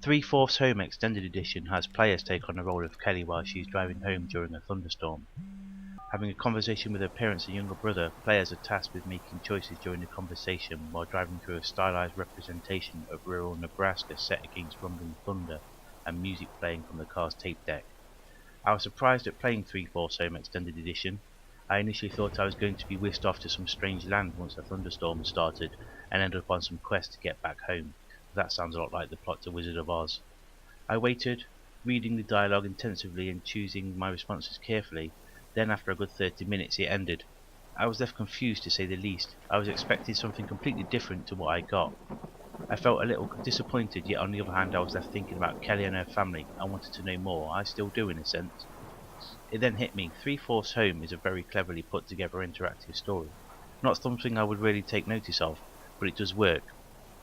3/4 Home Extended Edition has players take on the role of Kelly while she is driving home during a thunderstorm. Having a conversation with her parents and younger brother, players are tasked with making choices during the conversation while driving through a stylized representation of rural Nebraska set against rumbling thunder and music playing from the car's tape deck. I was surprised at playing 3/4 Home Extended Edition. I initially thought I was going to be whisked off to some strange land once the thunderstorm started and ended up on some quest to get back home. That sounds a lot like the plot to Wizard of Oz. I waited, reading the dialogue intensively and choosing my responses carefully. Then after a good 30 minutes it ended. I was left confused to say the least. I was expecting something completely different to what I got. I felt a little disappointed, yet on the other hand I was left thinking about Kelly and her family. I wanted to know more. I still do in a sense. It then hit me. 3/4 Home is a very cleverly put together interactive story. Not something I would really take notice of, but it does work.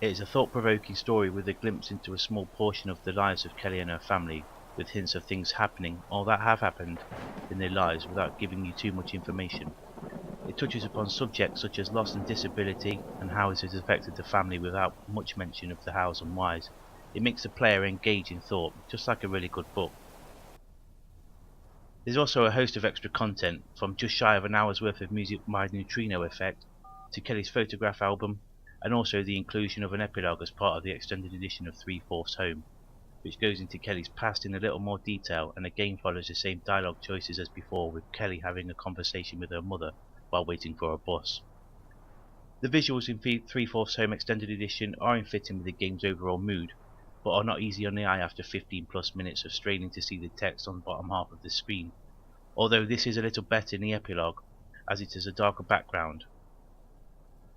It is a thought-provoking story with a glimpse into a small portion of the lives of Kelly and her family, with hints of things happening or that have happened in their lives without giving you too much information. It touches upon subjects such as loss and disability and how it has affected the family without much mention of the hows and whys. It makes the player engage in thought, just like a really good book. There's also a host of extra content, from just shy of an hour's worth of music by Neutrino Effect to Kelly's photograph album, and also the inclusion of an epilogue as part of the extended edition of 3/4 Home, which goes into Kelly's past in a little more detail and again follows the same dialogue choices as before, with Kelly having a conversation with her mother while waiting for a bus. The visuals in 3/4 Home Extended Edition are in fitting with the game's overall mood, but are not easy on the eye after 15 plus minutes of straining to see the text on the bottom half of the screen, although this is a little better in the epilogue as it has a darker background.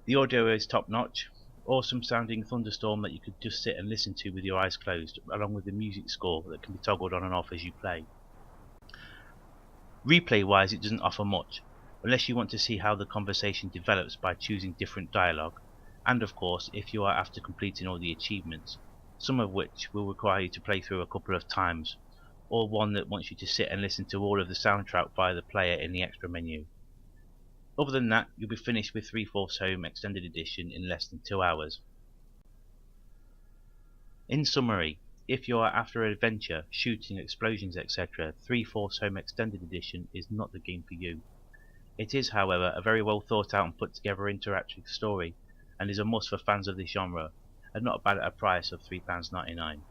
The audio is top notch, awesome sounding thunderstorm that you could just sit and listen to with your eyes closed, along with the music score that can be toggled on and off as you play. Replay wise it doesn't offer much, unless you want to see how the conversation develops by choosing different dialogue, and of course if you are after completing all the achievements, some of which will require you to play through a couple of times, or one that wants you to sit and listen to all of the soundtrack via the player in the extra menu. Other than that, you'll be finished with 3/4 Home Extended Edition in less than 2 hours. In summary, if you are after adventure, shooting, explosions, etc., 3/4 Home Extended Edition is not the game for you. It is, however, a very well thought out and put together interactive story, and is a must for fans of this genre, and not bad at a price of £3.99.